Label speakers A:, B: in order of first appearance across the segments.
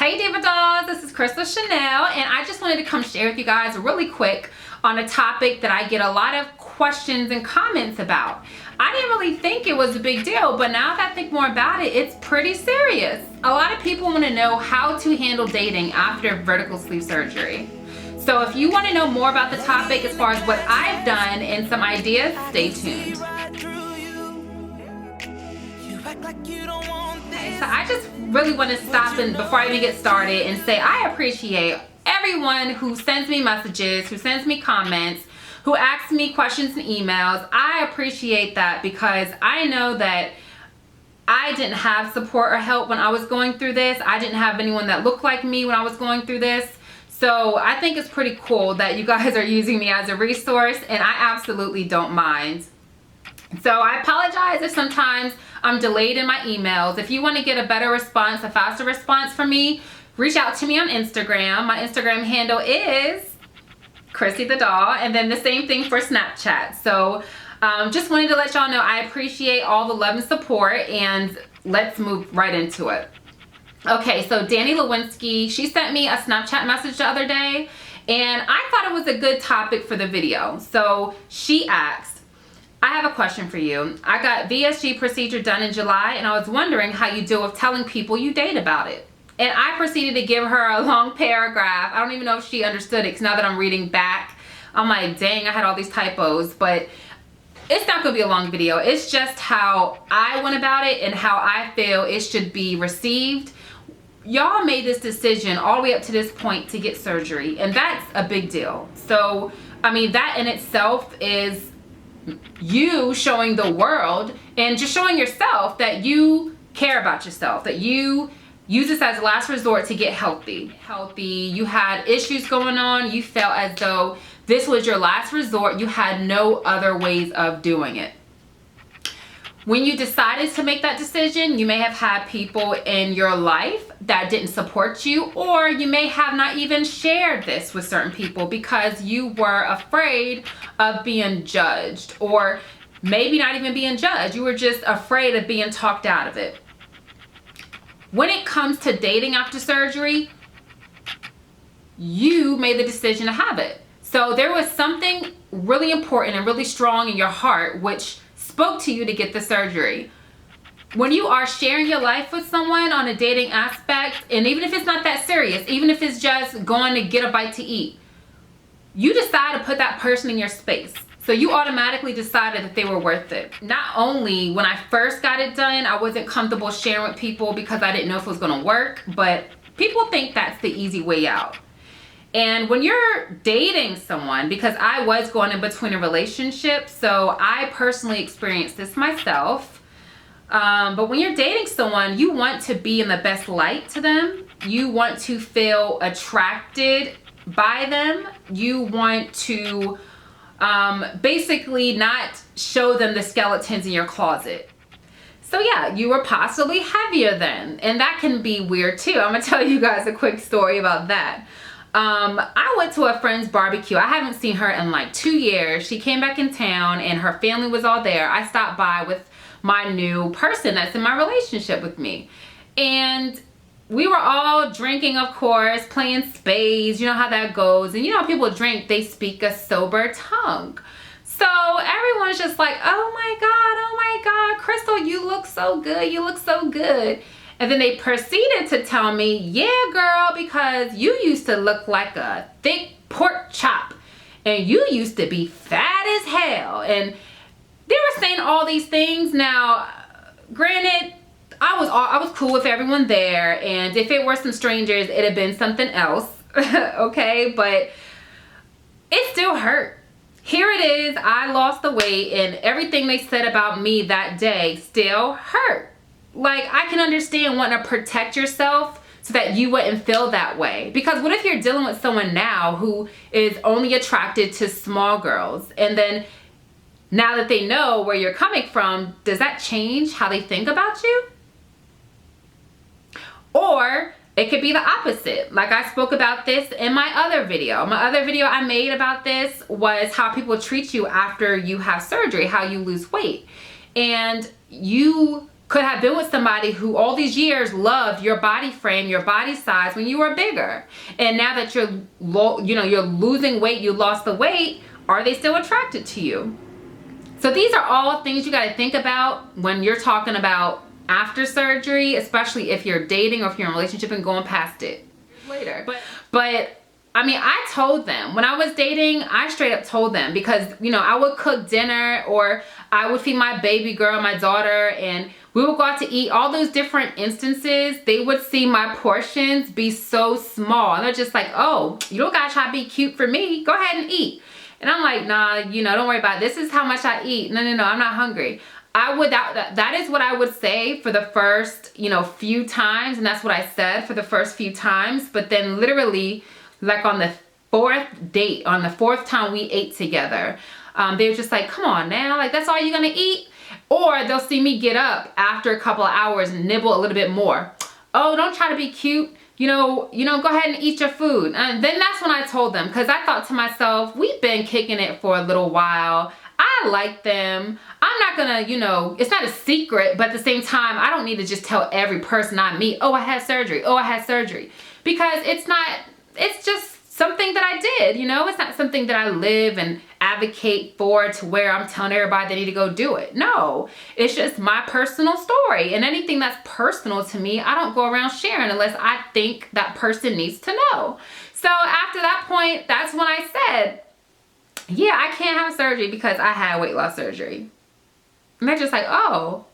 A: Hey Diva Dolls, this is Cristalchanel, and I just wanted to come share with you guys really quick on a topic that I get a lot of questions and comments about. I didn't really think it was a big deal, but now that I think more about it, it's pretty serious. A lot of people want to know how to handle dating after vertical sleeve surgery. So if you want to know more about the topic as far as what I've done and some ideas, stay tuned. So I just really want to stop and before I even get started and say I appreciate everyone who sends me messages, who sends me comments, who asks me questions and emails. I appreciate that because I know that I didn't have support or help when I was going through this. I didn't have anyone that looked like me when I was going through this. So I think it's pretty cool that you guys are using me as a resource, and I absolutely don't mind. So I apologize if sometimes I'm delayed in my emails. If you want to get a better response, a faster response from me, reach out to me on Instagram. My Instagram handle is crissythedoll, and then the same thing for Snapchat. So just wanted to let y'all know I appreciate all the love and support, and let's move right into it. Okay, so Danny Lewinsky, she sent me a Snapchat message the other day, and I thought it was a good topic for the video. So she asked, I have a question for you. I got VSG procedure done in July, and I was wondering how you deal with telling people you date about it. And I proceeded to give her a long paragraph. I don't even know if she understood it, because now that I'm reading back, I'm like, dang, I had all these typos. But it's not gonna be a long video. It's just how I went about it and how I feel it should be received. Y'all made this decision all the way up to this point to get surgery, and that's a big deal. So, I mean, that in itself is you showing the world and just showing yourself that you care about yourself, that you use this as a last resort to get healthy. You had issues going on, you felt as though this was your last resort, you had no other ways of doing it. When you decided to make that decision, you may have had people in your life that didn't support you, or you may have not even shared this with certain people because you were afraid of being judged, or maybe not even being judged. You were just afraid of being talked out of it. When it comes to dating after surgery, you made the decision to have it. So there was something really important and really strong in your heart which spoke to you to get the surgery. When you are sharing your life with someone on a dating aspect, and even if it's not that serious, even if it's just going to get a bite to eat, you decide to put that person in your space. So you automatically decided that they were worth it. Not only when I first got it done, I wasn't comfortable sharing with people because I didn't know if it was gonna work, but people think that's the easy way out. And when you're dating someone, because I was going in between a relationship, so I personally experienced this myself. But when you're dating someone, you want to be in the best light to them. You want to feel attracted by them. You want to basically not show them the skeletons in your closet. So yeah, you were possibly heavier then, and that can be weird too. I'm gonna tell you guys a quick story about that. I went to a friend's barbecue. I haven't seen her in like 2 years. She came back in town and her family was all there. I stopped by with my new person that's in my relationship with me. And we were all drinking, of course, playing spades. You know how that goes. And you know, people drink, they speak a sober tongue. So everyone's just like, oh my God, Crystal, you look so good. You look so good. And then they proceeded to tell me, yeah, girl, because you used to look like a thick pork chop and you used to be fat as hell. And they were saying all these things. Now, granted, I was cool with everyone there, and if it were some strangers, it'd have been something else, okay? But it still hurt. Here it is, I lost the weight, and everything they said about me that day still hurt. Like, I can understand wanting to protect yourself so that you wouldn't feel that way. Because what if you're dealing with someone now who is only attracted to small girls, and then now that they know where you're coming from, does that change how they think about you? Or it could be the opposite. Like I spoke about this in my other video. My other video I made about this was how people treat you after you have surgery, how you lose weight. And you could have been with somebody who all these years loved your body frame, your body size when you were bigger. And now that you're you're losing weight, you lost the weight, are they still attracted to you? So these are all things you got to think about when you're talking about after surgery, especially if you're dating or if you're in a relationship and going past it later. But I mean, I told them when I was dating, I straight up told them, because, you know, I would cook dinner or I would feed my baby girl, my daughter, and we would go out to eat. All those different instances, they would see my portions be so small. And they're just like, oh, you don't gotta try to be cute for me. Go ahead and eat. And I'm like, nah, you know, don't worry about it. This is how much I eat. No, I'm not hungry. That is what I would say for the first, you know, few times. And that's what I said for the first few times. But then literally, like on the fourth date, on the fourth time we ate together, they were just like, come on now, like that's all you're gonna eat? Or they'll see me get up after a couple of hours and nibble a little bit more. Oh, don't try to be cute. You know, go ahead and eat your food. And then that's when I told them, because I thought to myself, we've been kicking it for a little while. I like them. I'm not gonna, you know, it's not a secret, but at the same time, I don't need to just tell every person I meet, oh, I had surgery. Oh, I had surgery. Because it's just something that I did, you know? It's not something that I live and advocate for to where I'm telling everybody they need to go do it. No, it's just my personal story. And anything that's personal to me, I don't go around sharing unless I think that person needs to know. So after that point, that's when I said, yeah, I can't have surgery because I had weight loss surgery. And they're just like, oh.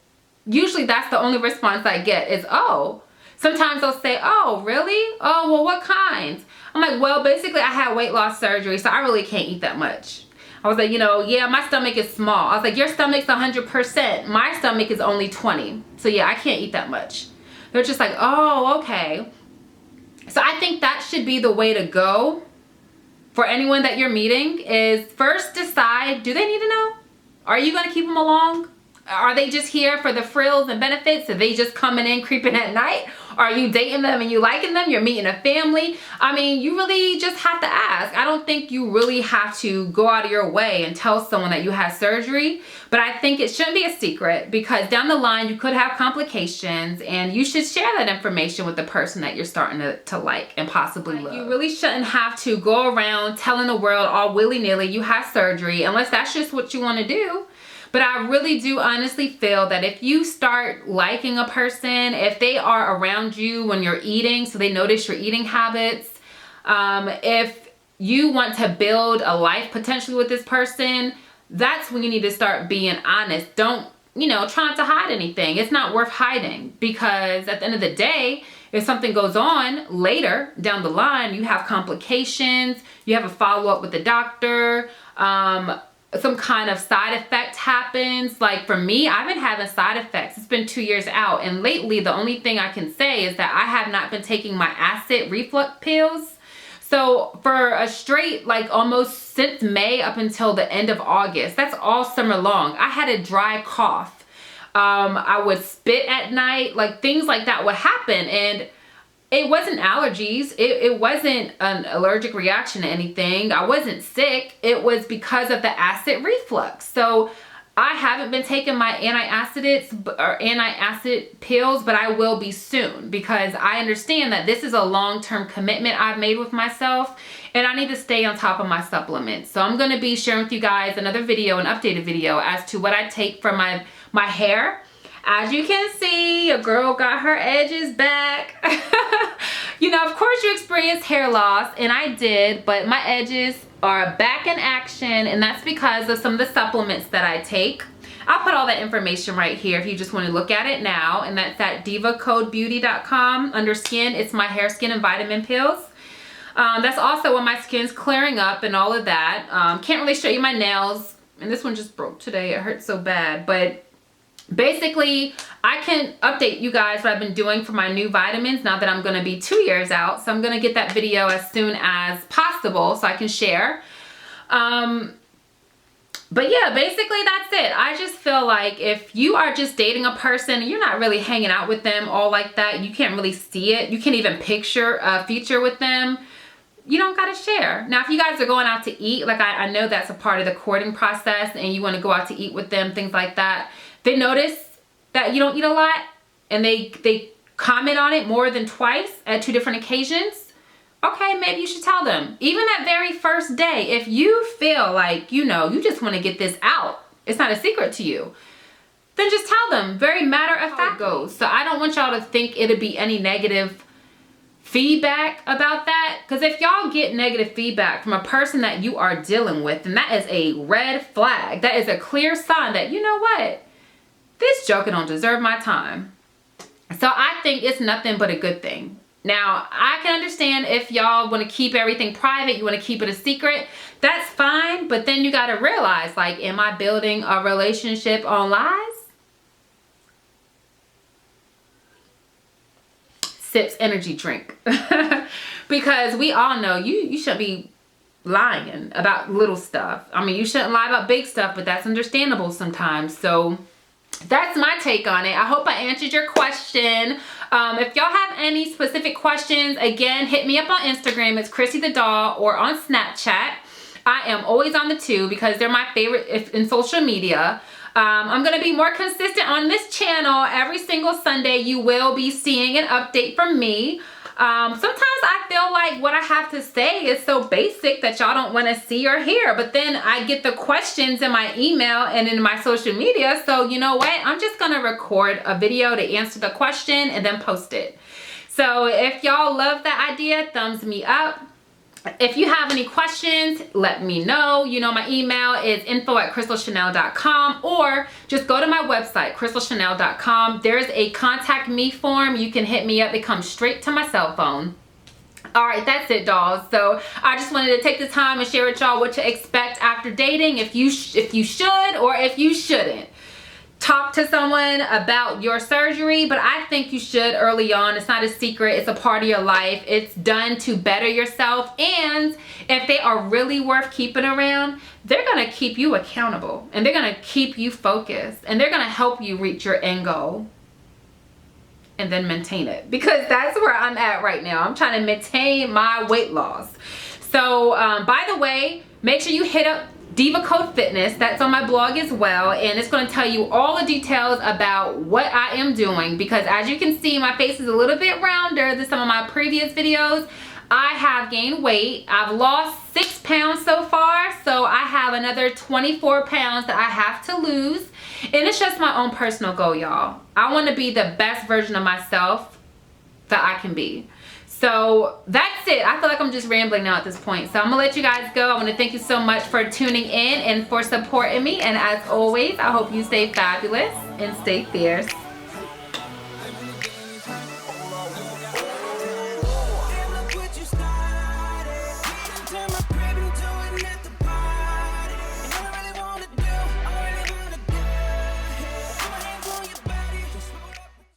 A: Usually that's the only response I get is, oh. Sometimes they'll say, oh, really? Oh, well, what kinds? I'm like, well, basically I had weight loss surgery, so I really can't eat that much. I was like, you know, yeah, my stomach is small. I was like, your stomach's 100%. My stomach is only 20. So yeah, I can't eat that much. They're just like, oh, okay. So I think that should be the way to go for anyone that you're meeting, is first decide, do they need to know? Are you going to keep them along? Are they just here for the frills and benefits? Are they just coming in creeping at night? Are you dating them and you liking them? You're meeting a family? I mean, you really just have to ask. I don't think you really have to go out of your way and tell someone that you had surgery, but I think it shouldn't be a secret, because down the line you could have complications, and you should share that information with the person that you're starting to like and possibly love. You really shouldn't have to go around telling the world all willy-nilly you had surgery unless that's just what you want to do. But I really do honestly feel that if you start liking a person, if they are around you when you're eating, so they notice your eating habits, if you want to build a life potentially with this person, that's when you need to start being honest. Don't, you know, try not to hide anything. It's not worth hiding, because at the end of the day, if something goes on later down the line, you have complications, you have a follow-up with the doctor, some kind of side effect happens. Like for me, I've been having side effects. It's been 2 years out. And lately, the only thing I can say is that I have not been taking my acid reflux pills. So for a straight, like almost since May up until the end of August, that's all summer long, I had a dry cough. I would spit at night, like things like that would happen. And it wasn't allergies. It wasn't an allergic reaction to anything. I wasn't sick. It was because of the acid reflux. So I haven't been taking my antacid pills, but I will be soon, because I understand that this is a long-term commitment I've made with myself, and I need to stay on top of my supplements. So I'm going to be sharing with you guys another video, an updated video as to what I take for my hair. As you can see, your girl got her edges back. You know, of course you experience hair loss, and I did, but my edges are back in action, and that's because of some of the supplements that I take. I'll put all that information right here if you just want to look at it now, and that's at divacodebeauty.com. Under skin, it's my hair, skin, and vitamin pills. That's also when my skin's clearing up and all of that. Can't really show you my nails, and this one just broke today. It hurts so bad, but basically, I can update you guys what I've been doing for my new vitamins now that I'm going to be 2 years out. So I'm going to get that video as soon as possible so I can share. But yeah, basically that's it. I just feel like if you are just dating a person and you're not really hanging out with them all like that, you can't really see it. You can't even picture a future with them. You don't got to share. Now, if you guys are going out to eat, like I know that's a part of the courting process, and you want to go out to eat with them, things like that. They notice that you don't eat a lot and they comment on it more than twice at 2 different occasions, okay, maybe you should tell them. Even that very first day, if you feel like, you know, you just want to get this out, it's not a secret to you, then just tell them. Very matter of fact goes. So I don't want y'all to think it'd be any negative feedback about that, because if y'all get negative feedback from a person that you are dealing with, then that is a red flag. That is a clear sign that, you know what, this joker don't deserve my time. So I think it's nothing but a good thing. Now, I can understand if y'all want to keep everything private, you want to keep it a secret, that's fine. But then you got to realize, like, am I building a relationship on lies? Sips energy drink. Because we all know you shouldn't be lying about little stuff. I mean, you shouldn't lie about big stuff, but that's understandable sometimes. So that's my take on it. I hope I answered your question. If y'all have any specific questions, again, hit me up on Instagram. It's crissythedoll, or on Snapchat. I am always on the 2 because they're my favorite in social media. I'm going to be more consistent on this channel. Every single Sunday, you will be seeing an update from me. Sometimes I feel like what I have to say is so basic that y'all don't want to see or hear. But then I get the questions in my email and in my social media. So you know what? I'm just going to record a video to answer the question and then post it. So if y'all love that idea, thumbs me up. If you have any questions, let me know. You know, my email is info@crystalchanel.com, or just go to my website, crystalchanel.com. There's a contact me form. You can hit me up. It comes straight to my cell phone. All right, that's it, dolls. So I just wanted to take the time and share with y'all what to expect after dating, if you should or if you shouldn't. Talk to someone about your surgery, but I think you should early on. It's not a secret. It's a part of your life. It's done to better yourself. And if they are really worth keeping around, they're going to keep you accountable, and they're going to keep you focused, and they're going to help you reach your end goal and then maintain it, because that's where I'm at right now. I'm trying to maintain my weight loss. So by the way, make sure you hit up Diva Code Fitness. That's on my blog as well, and it's going to tell you all the details about what I am doing, because as you can see, my face is a little bit rounder than some of my previous videos. I have gained weight. I've lost 6 pounds so far, so I have another 24 pounds that I have to lose, and it's just my own personal goal, y'all. I want to be the best version of myself that I can be. So that's it. I feel like I'm just rambling now at this point. So I'm gonna let you guys go. I want to thank you so much for tuning in and for supporting me. And as always, I hope you stay fabulous and stay fierce.